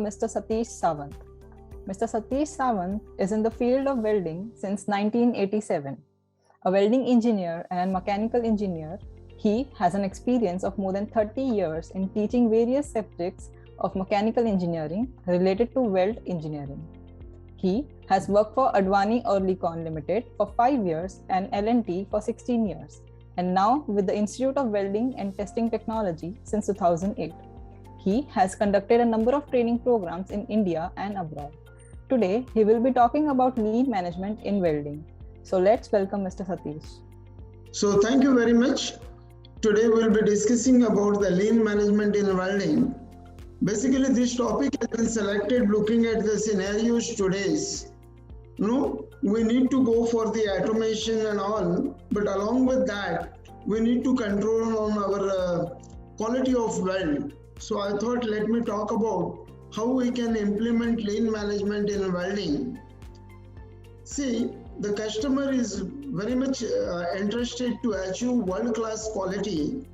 Mr. Satish Sawant. Mr. Satish Sawant is in the field of welding since 1987. A welding engineer and mechanical engineer, he has an experience of more than 30 years in teaching various subjects of mechanical engineering related to weld engineering. He has worked for Advani-Oerlikon Ltd for 5 years and L&T for 16 years, and now with the Institute of Welding and Testing Technology since 2008. He has conducted a number of training programs in India and abroad. Today, he will be talking about lean management in welding. So let's welcome Mr. Satish. So thank you very much. Today we'll be discussing about the lean management in welding. Basically, this topic has been selected looking at the scenarios today's. We need to go for the automation and all, but along with that, we need to control on our quality of weld. So I thought, let me talk about how we can implement lean management in welding. See, the customer is very much interested to achieve world-class quality.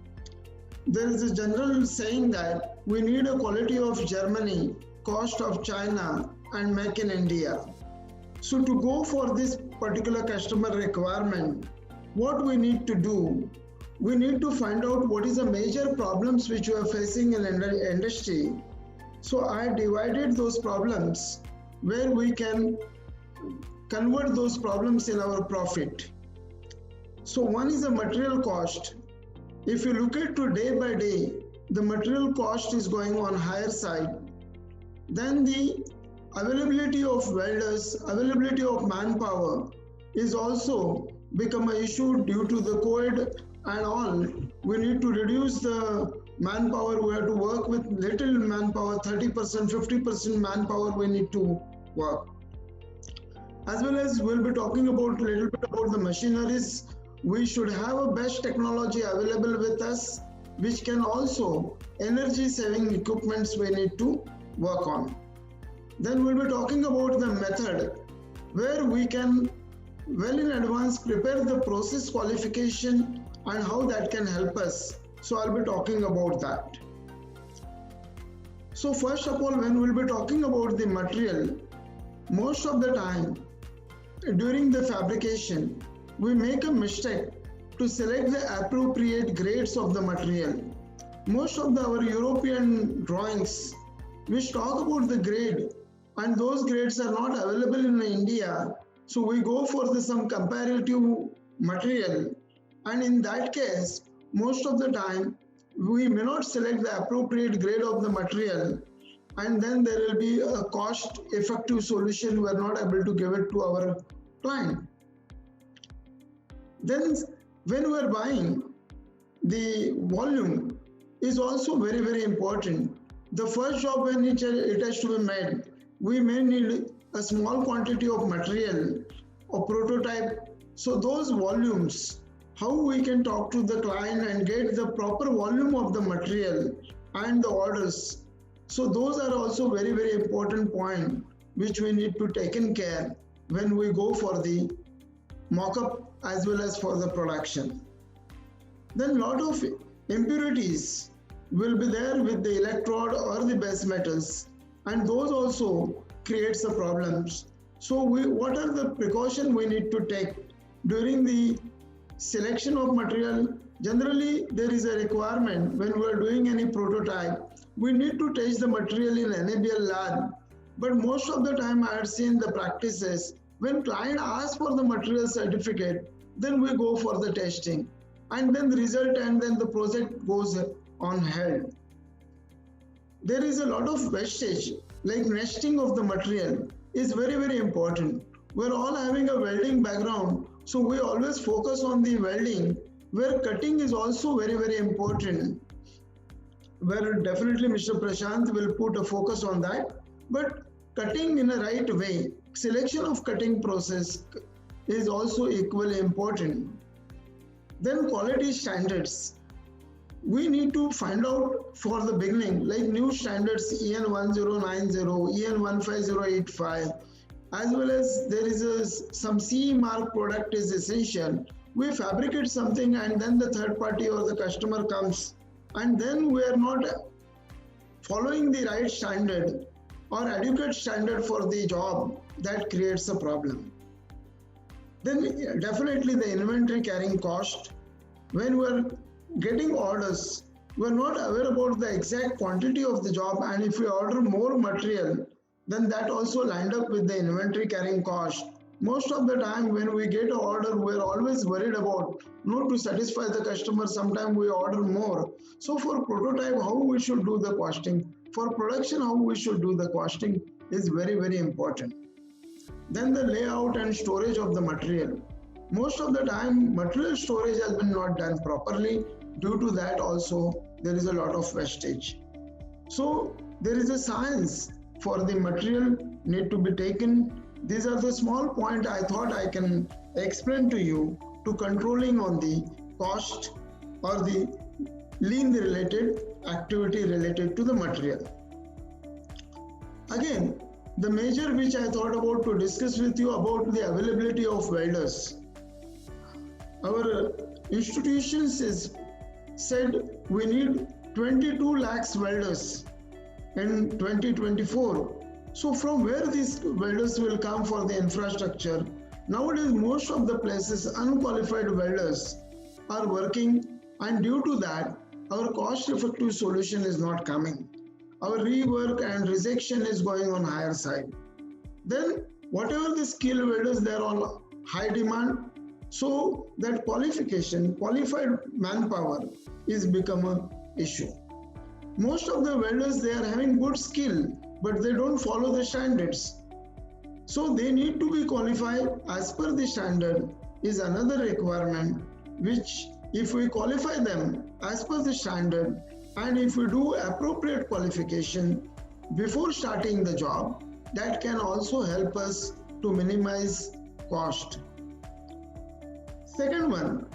There is a general saying that we need a quality of Germany, cost of China, and make in India. So to go for this particular customer requirement, what we need to do, we need to find out what is the major problems which we are facing in the industry. So I divided those problems where we can convert those problems in our profit. So one is the material cost. If you look at to day by day, the material cost is going on higher side. Then the availability of welders, availability of manpower is also become an issue due to the COVID and all. We need to reduce the manpower. We have to work with little manpower, 30%, 50% manpower we need to work. As well as we'll be talking about a little bit about the machineries. We should have a best technology available with us, which can also energy saving equipments we need to work on. Then we'll be talking about the method where we can well in advance prepare the process qualification and how that can help us. So I'll be talking about that. So first of all, when we'll be talking about the material, most of the time during the fabrication, we make a mistake to select the appropriate grades of the material. Most of our European drawings, which talk about the grade, and those grades are not available in India, so we go for some comparative material, and in that case, most of the time, we may not select the appropriate grade of the material, and then there will be a cost-effective solution we are not able to give it to our client. Then when we are buying, the volume is also very, very important. The first job when it has to be made, we may need a small quantity of material or prototype. So those volumes, how we can talk to the client and get the proper volume of the material and the orders. So those are also very, very important point which we need to take in care when we go for the mock-up as well as for the production. Then a lot of impurities will be there with the electrode or the base metals, and those also creates the problems. So what are the precautions we need to take during the selection of material? Generally, there is a requirement when we are doing any prototype, we need to test the material in NABL lab. But most of the time I have seen the practices, when client asks for the material certificate, then we go for the testing, and then the result and then the project goes on held. There is a lot of wastage, like nesting of the material is very, very important. We're all having a welding background, so we always focus on the welding, where cutting is also very, very important, where definitely Mr. Prashant will put a focus on that. But cutting in a right way, selection of cutting process is also equally important. Then quality standards. We need to find out for the beginning, like new standards EN 1090, EN 15085, as well as there is some CE mark product is essential. We fabricate something and then the third party or the customer comes, and then we are not following the right standard, or adequate standard for the job, that creates a problem. Then definitely the inventory carrying cost. When we're getting orders, we're not aware about the exact quantity of the job, and if we order more material, then that also lined up with the inventory carrying cost. Most of the time when we get an order, we're always worried about not to satisfy the customer. Sometimes we order more. So for prototype, how we should do the costing, for production, how we should do the costing is very, very important. Then the layout and storage of the material. Most of the time, material storage has been not done properly. Due to that also, there is a lot of wastage. So there is a science for the material need to be taken. These are the small points I thought I can explain to you to controlling on the cost or the lean related activity related to the material. Again, the major which I thought about to discuss with you about the availability of welders. Our institutions is said we need 22 lakhs welders in 2024. So from where these welders will come for the infrastructure? Nowadays, most of the places unqualified welders are working, and due to that, our cost-effective solution is not coming. Our rework and rejection is going on higher side. Then whatever the skilled welders, they are all high demand. So that qualified manpower is become an issue. Most of the welders, they are having good skill, but they don't follow the standards. So they need to be qualified as per the standard is another requirement, which if we qualify them as per the standard, and if we do appropriate qualification before starting the job, that can also help us to minimize cost. Second one,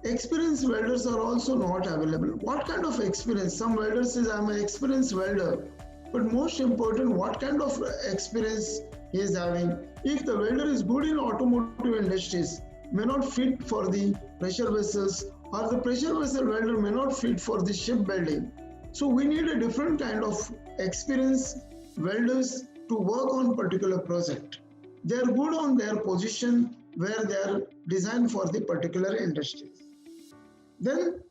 experienced welders are also not available. What kind of experience? Some welders says I'm an experienced welder, but most important, what kind of experience he is having. If the welder is good in automotive industries, may not fit for the pressure vessels, or the pressure vessel welder may not fit for the shipbuilding. So we need a different kind of experienced welders to work on particular project. They are good on their position where they are designed for the particular industries. Then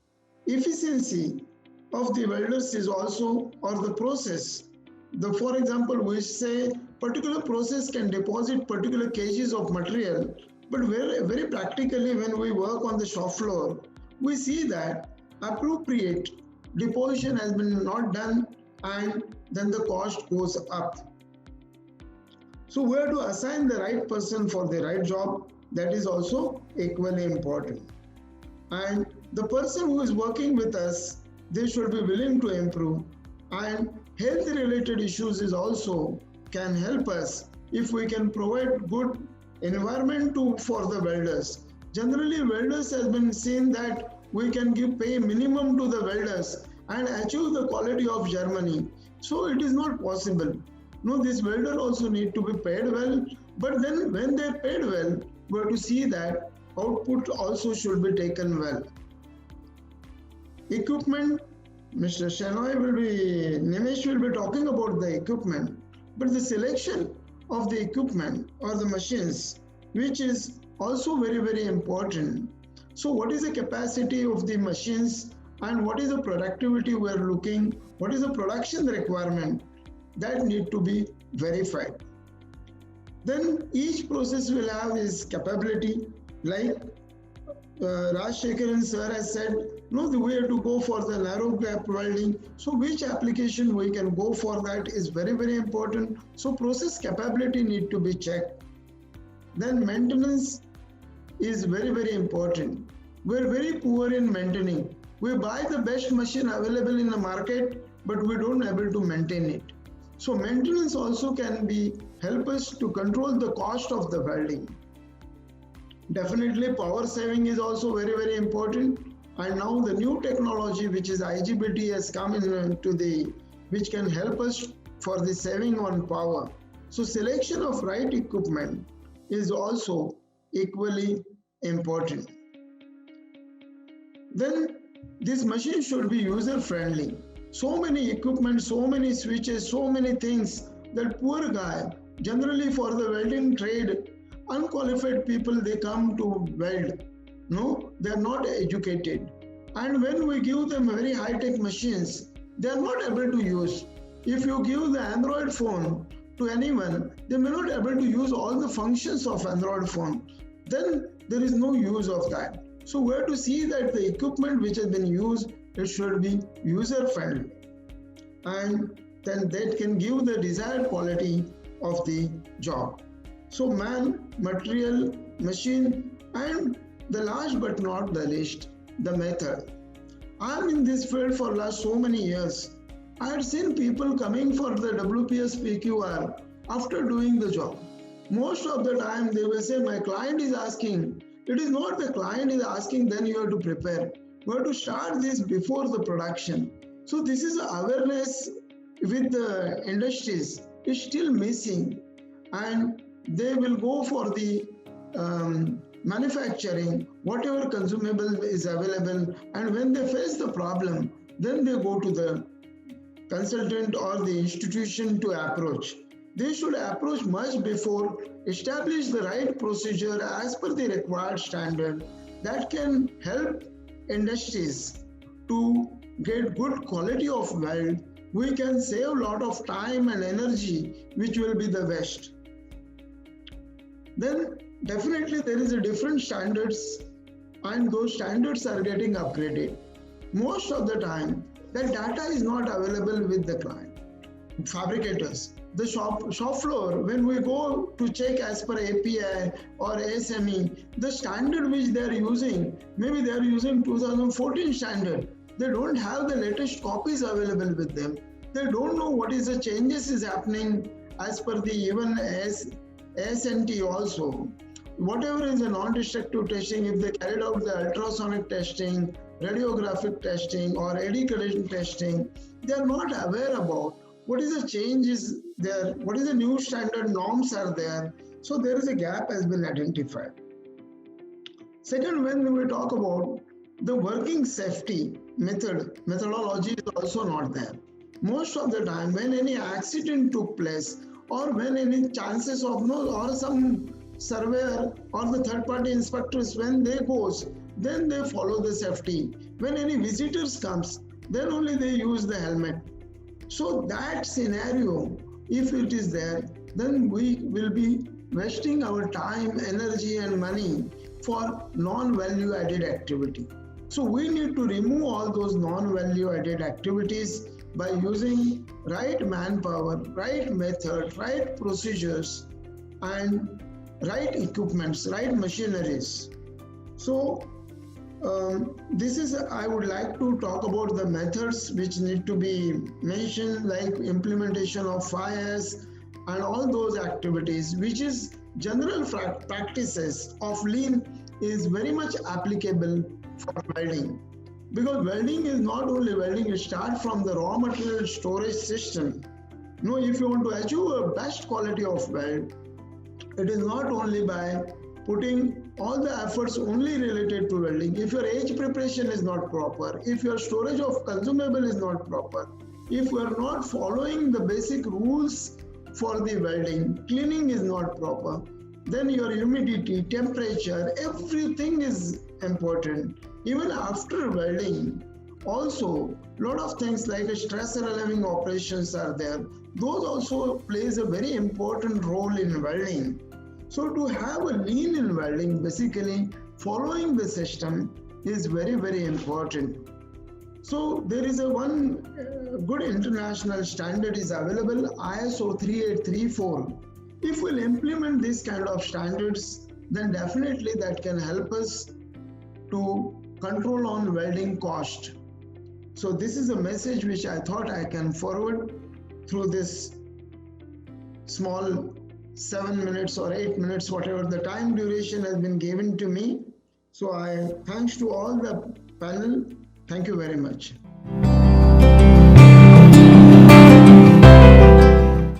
efficiency of the welders is also, or the process. For example, we say particular process can deposit particular kgs of material, but very practically when we work on the shop floor, we see that appropriate deposition has been not done, and then the cost goes up. So we have to assign the right person for the right job. That is also equally important. And the person who is working with us, they should be willing to improve, and health related issues is also can help us if we can provide good environment for the welders. Generally, welders has been seen that we can give pay minimum to the welders and achieve the quality of Germany. So it is not possible. No, this welder also need to be paid well, but then when they paid well, we have to see that output also should be taken well. Equipment, Mr. Nimesh will be talking about the equipment, but the selection of the equipment or the machines, which is also very, very important. So what is the capacity of the machines and what is the productivity we are looking, what is the production requirement, that need to be verified. Then each process will have its capability, like Rajshekharan sir has said, no, the way to go for the narrow gap welding. So which application we can go for that is very, very important. So process capability need to be checked. Then maintenance is very, very important. We're very poor in maintaining. We buy the best machine available in the market, but we don't able to maintain it. So maintenance also can be help us to control the cost of the welding. Definitely power saving is also very, very important. And now the new technology, which is IGBT, has come into which can help us for the saving on power. So selection of right equipment is also equally important. Then this machine should be user friendly. So many equipment, so many switches, so many things that poor guy, generally for the welding trade, unqualified people, they come to weld. No, they are not educated. And when we give them very high-tech machines, they are not able to use. If you give the Android phone to anyone, they may not be able to use all the functions of Android phone. Then there is no use of that. So we have to see that the equipment which has been used, it should be user-friendly. And then that can give the desired quality of the job. So man, material, machine, and the last but not the least, the method. I am in this field for last so many years. I had seen people coming for the WPS PQR after doing the job. Most of the time they will say, my client is asking. It is not the client is asking, then you have to prepare. You have to start this before the production. So this is awareness with the industries is still missing, and they will go for the manufacturing, whatever consumable is available, and when they face the problem, then they go to the consultant or the institution to approach. They should approach much before, establish the right procedure as per the required standard that can help industries to get good quality of weld. We can save a lot of time and energy, which will be the best. Then definitely there is a different standards, and those standards are getting upgraded. Most of the time, that data is not available with the client. Fabricators, the shop floor, when we go to check as per API or ASME, the standard which they are using, maybe they are using 2014 standard. They don't have the latest copies available with them. They don't know what is the changes is happening as per the even ASNT also. Whatever is the non-destructive testing, if they carried out the ultrasonic testing, radiographic testing or eddy current testing, they are not aware about what is the changes there, what is the new standard norms are there. So there is a gap has been identified. Second, when we talk about the working safety methodology is also not there. Most of the time when any accident took place or when any chances of or some surveyor or the third party inspectors, when they goes, then they follow the safety. When any visitors comes, then only they use the helmet. So that scenario, if it is there, then we will be wasting our time, energy and money for non-value added activity. So we need to remove all those non-value added activities by using right manpower, right method, right procedures and right equipments, right machineries. So this is, I would like to talk about the methods which need to be mentioned, like implementation of FIRES and all those activities, which is general practices of lean is very much applicable for welding. Because welding is not only welding, it starts from the raw material storage system. No, if you want to achieve a best quality of weld, it is not only by putting all the efforts only related to welding. If your edge preparation is not proper, if your storage of consumable is not proper, if you are not following the basic rules for the welding, cleaning is not proper, then your humidity, temperature, everything is important. Even after welding, also a lot of things like stress relieving operations are there. Those also plays a very important role in welding. So to have a lean in welding, basically following the system is very, very important. So there is one good international standard is available, ISO 3834. If we'll implement these kind of standards, then definitely that can help us to control on welding cost. So this is a message which I thought I can forward through this small 7 minutes or 8 minutes, whatever the time duration has been given to me. So thanks to all the panel. Thank you very much.